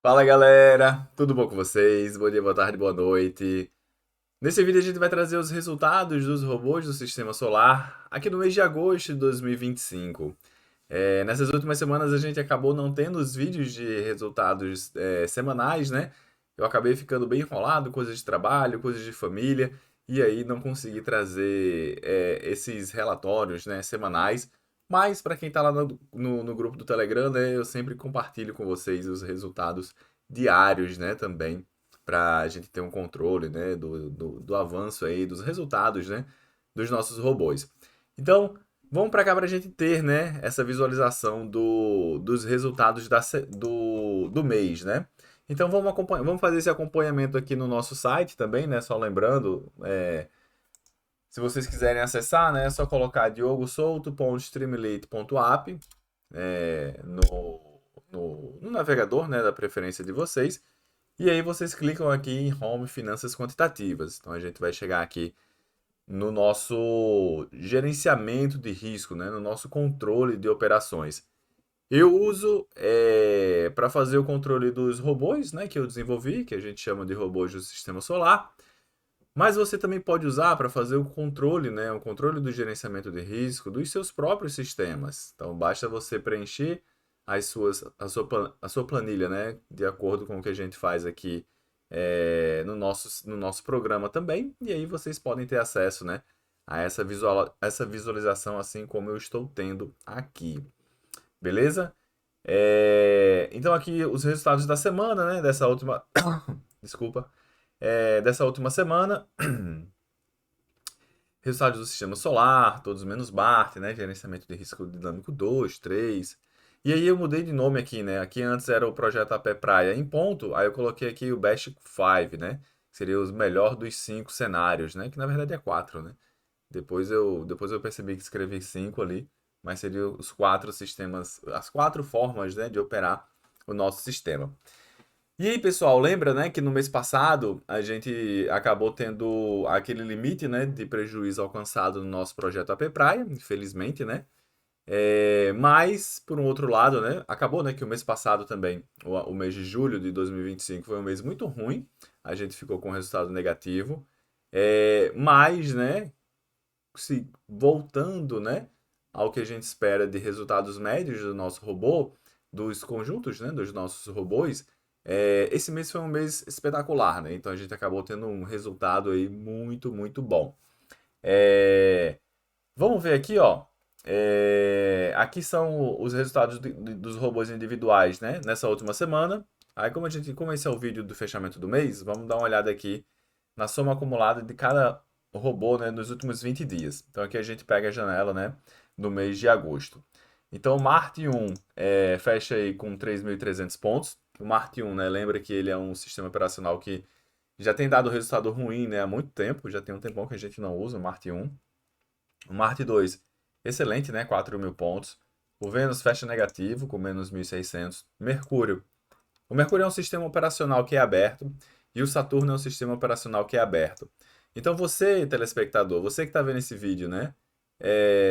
Fala galera, tudo bom com vocês? Bom dia, boa tarde, boa noite. Nesse vídeo a gente vai trazer os resultados dos robôs do Sistema Solar aqui no mês de agosto de 2025. Nessas últimas semanas a gente acabou não tendo os vídeos de resultados semanais, né? Eu acabei ficando bem enrolado, coisas de trabalho, coisas de família, e aí não consegui trazer esses relatórios, né, semanais. Mas para quem está lá no grupo do Telegram, né, eu sempre compartilho com vocês os resultados diários, né, também, para a gente ter um controle, né, do avanço aí, dos resultados, né, dos nossos robôs. Então, vamos para cá para a gente ter, né, essa visualização dos resultados do mês, né? Então vamos fazer esse acompanhamento aqui no nosso site também, né? Só lembrando, se vocês quiserem acessar, né, é só colocar diogosouto.streamlit.app no navegador, né, da preferência de vocês. E aí vocês clicam aqui em Home Finanças Quantitativas. Então a gente vai chegar aqui no nosso gerenciamento de risco, né, no nosso controle de operações. Eu uso para fazer o controle dos robôs, né, que eu desenvolvi, que a gente chama de robôs do sistema solar. Mas você também pode usar para fazer o controle, né, o controle do gerenciamento de risco dos seus próprios sistemas. Então basta você preencher a sua planilha, né, de acordo com o que a gente faz aqui no nosso programa também. E aí vocês podem ter acesso, né, a essa visualização assim como eu estou tendo aqui. Beleza? Então aqui os resultados da semana, né? Dessa última, desculpa, dessa última semana, resultados do sistema solar, todos menos BART, né? Gerenciamento de risco dinâmico 2, 3. E aí eu mudei de nome aqui, né? Aqui antes era o projeto AP Praia em ponto, aí eu coloquei aqui o Best 5, né? Que seria os melhor dos 5 cenários, né? Que na verdade é 4, né? Depois eu percebi que escrevi 5 ali, mas seriam os 4 sistemas, as 4 formas, né, de operar o nosso sistema. E aí, pessoal, lembra, né, que no mês passado a gente acabou tendo aquele limite, né, de prejuízo alcançado no nosso projeto AP Praia, infelizmente, né? Mas, por um outro lado, né, acabou, né, que o mês passado também, o mês de julho de 2025 foi um mês muito ruim, a gente ficou com resultado negativo, mas, né, se voltando, né, ao que a gente espera de resultados médios do nosso robô, dos conjuntos, né, dos nossos robôs, esse mês foi um mês espetacular, né? Então a gente acabou tendo um resultado aí muito, muito bom. É, Vamos ver aqui, ó. Aqui são os resultados dos robôs individuais, né? Nessa última semana. Aí, como esse é o vídeo do fechamento do mês, vamos dar uma olhada aqui na soma acumulada de cada robô, né, nos últimos 20 dias. Então, aqui a gente pega a janela, né, do mês de agosto. Então, o Marte 1 fecha aí com 3.300 pontos. O Marte 1, né, lembra que ele é um sistema operacional que já tem dado resultado ruim, né, há muito tempo. Já tem um tempão que a gente não usa o Marte 1. O Marte 2, excelente, né? 4.000 pontos. O Vênus fecha negativo, com menos 1.600. Mercúrio. O Mercúrio é um sistema operacional que é aberto e o Saturno é um sistema operacional que é aberto. Então você, telespectador, você que está vendo esse vídeo, né?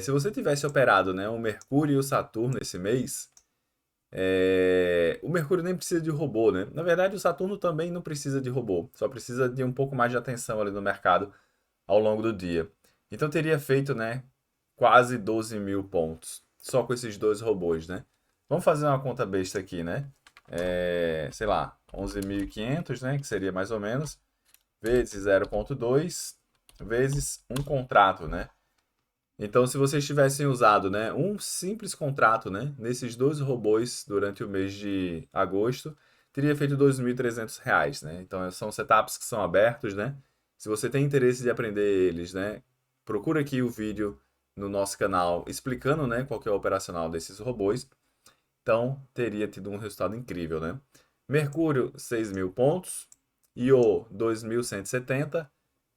Se você tivesse operado, né, o Mercúrio e o Saturno esse mês, o Mercúrio nem precisa de robô, né? Na verdade, o Saturno também não precisa de robô, só precisa de um pouco mais de atenção ali no mercado ao longo do dia. Então teria feito, né, quase 12.000 pontos, só com esses dois robôs, né? Vamos fazer uma conta besta aqui, né? Sei lá, 11.500, né, que seria mais ou menos, vezes 0,2, vezes um contrato, né? Então, se vocês tivessem usado, né, um simples contrato, né, nesses dois robôs durante o mês de agosto, teria feito R$ 2.300, né? Então, são setups que são abertos, né? Se você tem interesse de aprender eles, né, procura aqui o vídeo no nosso canal explicando, né, qual que é o operacional desses robôs. Então, teria tido um resultado incrível, né? Mercúrio, 6.000 pontos. Io, 2.170.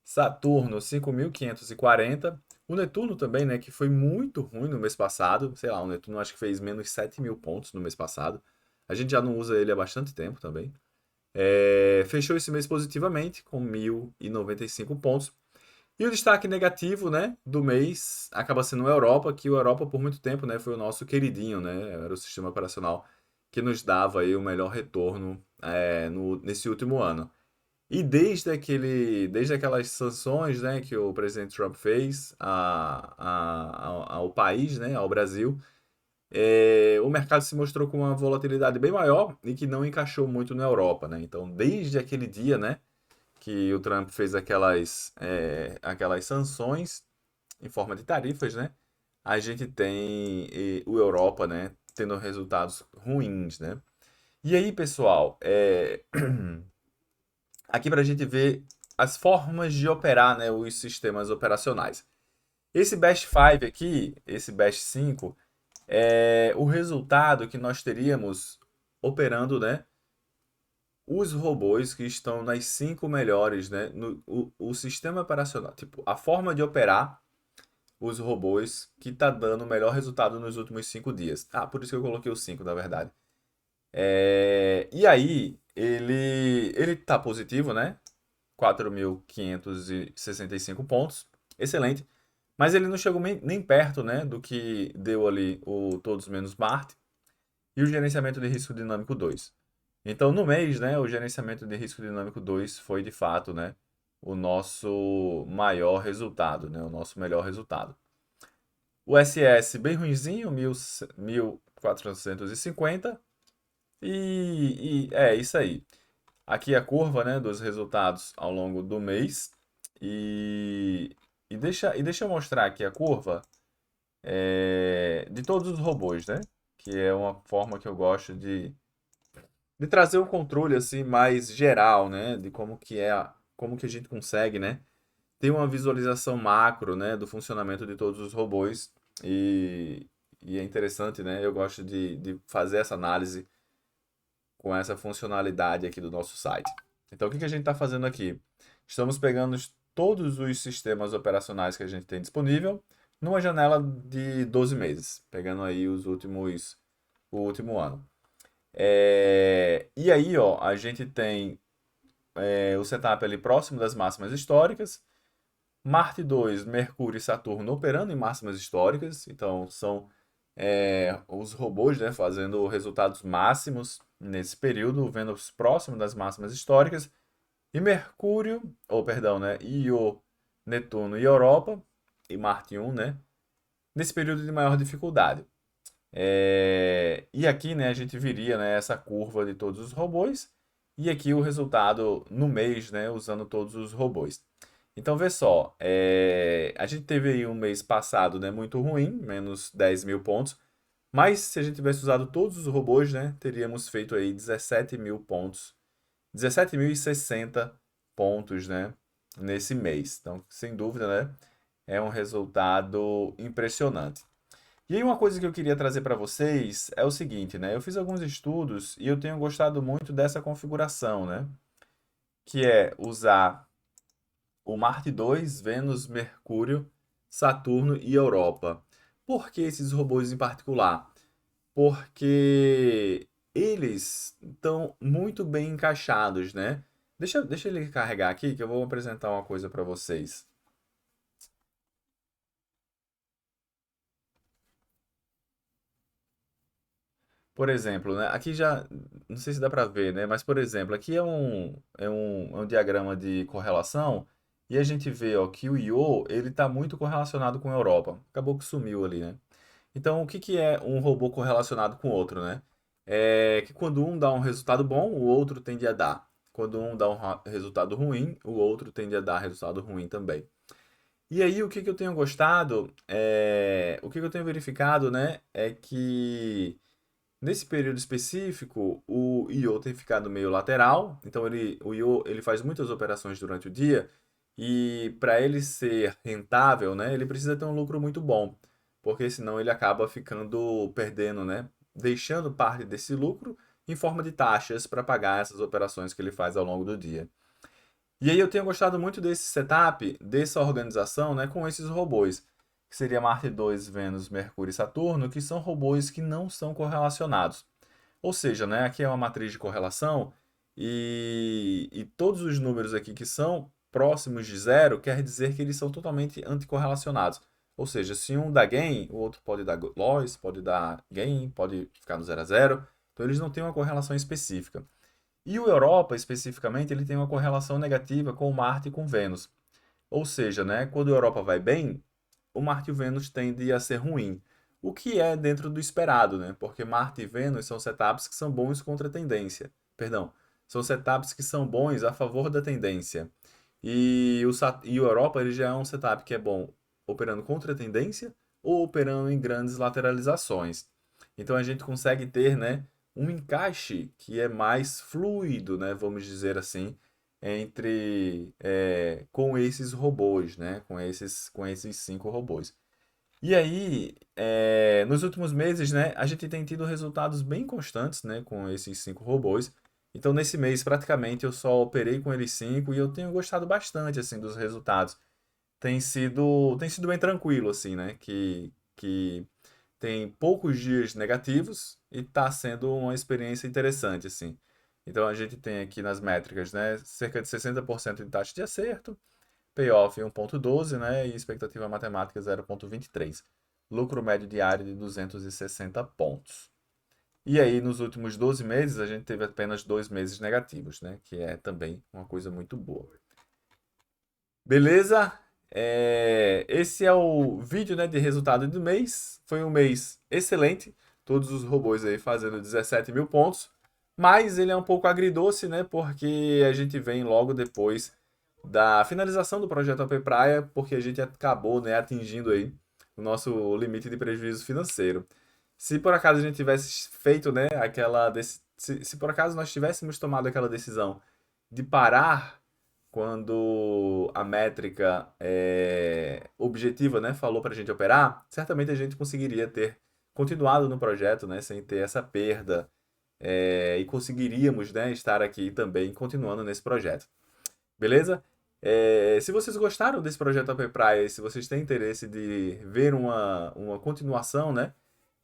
Saturno, 5.540. O Netuno também, né, que foi muito ruim no mês passado. Sei lá, o Netuno acho que fez menos 7.000 pontos no mês passado. A gente já não usa ele há bastante tempo também. Fechou esse mês positivamente, com 1.095 pontos. E o destaque negativo, né, do mês acaba sendo o Europa, que o Europa por muito tempo, né, foi o nosso queridinho, né, era o sistema operacional que nos dava aí o melhor retorno nesse último ano. E desde aquelas sanções, né, que o presidente Trump fez ao país, né, ao Brasil, o mercado se mostrou com uma volatilidade bem maior e que não encaixou muito na Europa, né? Então, desde aquele dia, né, que o Trump fez aquelas sanções em forma de tarifas, né, a gente tem o Europa, né, tendo resultados ruins, né? E aí, pessoal, aqui para a gente ver as formas de operar, né, os sistemas operacionais. Esse Best 5 aqui, esse Best 5, é o resultado que nós teríamos operando, né, os robôs que estão nas 5 melhores, né, o sistema operacional, tipo, a forma de operar os robôs que está dando o melhor resultado nos últimos 5 dias. Ah, por isso que eu coloquei os 5, na verdade. E aí, ele tá positivo, né? 4.565 pontos. Excelente. Mas ele não chegou nem perto, né, do que deu ali o Todos Menos Marte e o gerenciamento de risco dinâmico 2. Então, no mês, né, o gerenciamento de risco dinâmico 2 foi de fato, né, o nosso maior resultado, né, o nosso melhor resultado. O SS bem ruinzinho, 1.450. É isso aí. Aqui a curva, né, dos resultados ao longo do mês. E deixa eu mostrar aqui a curva de todos os robôs, né? Que é uma forma que eu gosto de trazer um controle assim mais geral, né? De como que a gente consegue, né? Ter uma visualização macro, né? Do funcionamento de todos os robôs. E é interessante, né? Eu gosto de fazer essa análise com essa funcionalidade aqui do nosso site. Então, o que que a gente está fazendo aqui? Estamos pegando todos os sistemas operacionais que a gente tem disponível numa janela de 12 meses, pegando aí o último ano. E aí, ó, a gente tem o setup ali próximo das máximas históricas, Marte 2, Mercúrio e Saturno operando em máximas históricas, então são os robôs, né, fazendo resultados máximos nesse período, vendo próximo das máximas históricas, e Mercúrio, ou perdão, né, Io, Netuno e Europa, e Marte 1, né, nesse período de maior dificuldade. E aqui, né, a gente viria, né, essa curva de todos os robôs, e aqui o resultado no mês, né, usando todos os robôs. Então, vê só, a gente teve aí um mês passado, né, muito ruim, menos 10 mil pontos, mas se a gente tivesse usado todos os robôs, né, teríamos feito aí 17 mil pontos, 17.060 pontos, né, nesse mês. Então, sem dúvida, né, é um resultado impressionante. E aí uma coisa que eu queria trazer para vocês é o seguinte, né, eu fiz alguns estudos e eu tenho gostado muito dessa configuração, né, que é usar o Marte 2, Vênus, Mercúrio, Saturno e Europa. Por que esses robôs em particular? Porque eles estão muito bem encaixados, né? Deixa ele carregar aqui que eu vou apresentar uma coisa para vocês. Por exemplo, né? Aqui já, não sei se dá para ver, né? Mas, por exemplo, aqui é um diagrama de correlação e a gente vê, ó, que o Io, ele está muito correlacionado com a Europa. Acabou que sumiu ali, né? Então, o que que é um robô correlacionado com o outro, né? É que quando um dá um resultado bom, o outro tende a dar. Quando um dá um resultado ruim, o outro tende a dar resultado ruim também. E aí, o que que eu tenho gostado, o que que eu tenho verificado, né, é que nesse período específico, o Io tem ficado meio lateral, então o Io ele faz muitas operações durante o dia e para ele ser rentável, né, ele precisa ter um lucro muito bom, porque senão ele acaba ficando perdendo, né, deixando parte desse lucro em forma de taxas para pagar essas operações que ele faz ao longo do dia. E aí eu tenho gostado muito desse setup, dessa organização, né, com esses robôs, que seria Marte 2, Vênus, Mercúrio e Saturno, que são robôs que não são correlacionados. Ou seja, né, aqui é uma matriz de correlação e todos os números aqui que são próximos de zero quer dizer que eles são totalmente anticorrelacionados. Ou seja, se um dá gain, o outro pode dar loss, pode dar gain, pode ficar no zero a zero. Então eles não têm uma correlação específica. E o Europa, especificamente, ele tem uma correlação negativa com Marte e com Vênus. Ou seja, né, quando a Europa vai bem, o Marte e o Vênus tendem a ser ruim. O que é dentro do esperado, né? Porque Marte e Vênus são setups que são bons contra a tendência. Perdão, são setups que são bons a favor da tendência. E o Europa ele já é um setup que é bom operando contra a tendência ou operando em grandes lateralizações. Então a gente consegue ter, né, um encaixe que é mais fluido, né, vamos dizer assim, entre com esses robôs, né, com esses 5 robôs. E aí, nos últimos meses, né, a gente tem tido resultados bem constantes, né, com esses 5 robôs. Então, nesse mês, praticamente, eu só operei com eles 5 e eu tenho gostado bastante, assim, dos resultados. Tem sido bem tranquilo, assim, né, que tem poucos dias negativos e está sendo uma experiência interessante, assim. Então, a gente tem aqui nas métricas, né, cerca de 60% de taxa de acerto, payoff 1,12, né? E expectativa matemática 0,23. Lucro médio diário de 260 pontos. E aí, nos últimos 12 meses, a gente teve apenas 2 meses negativos, né? Que é também uma coisa muito boa. Beleza? Esse é o vídeo, né, de resultado do mês. Foi um mês excelente. Todos os robôs aí fazendo 17 mil pontos. Mas ele é um pouco agridoce, né? Porque a gente vem logo depois da finalização do projeto AP Praia, porque a gente acabou, né, atingindo aí o nosso limite de prejuízo financeiro. Se por acaso a gente tivesse feito, né, se por acaso nós tivéssemos tomado aquela decisão de parar quando a métrica objetiva, né, falou para a gente operar, certamente a gente conseguiria ter continuado no projeto, né, sem ter essa perda, e conseguiríamos, né, estar aqui também continuando nesse projeto. Beleza? Se vocês gostaram desse projeto AP Praia e se vocês têm interesse de ver uma continuação, né?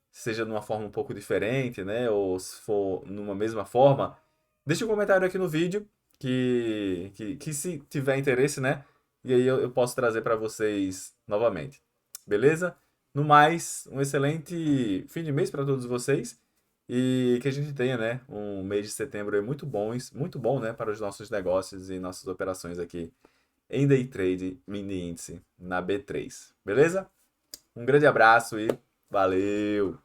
Seja de uma forma um pouco diferente, né? Ou se for numa mesma forma, deixe um comentário aqui no vídeo que se tiver interesse, né? E aí eu posso trazer para vocês novamente. Beleza? No mais, um excelente fim de mês para todos vocês e que a gente tenha, né, um mês de setembro aí muito bom, né, para os nossos negócios e nossas operações aqui em Day Trade Mini Índice na B3. Beleza? Um grande abraço e valeu!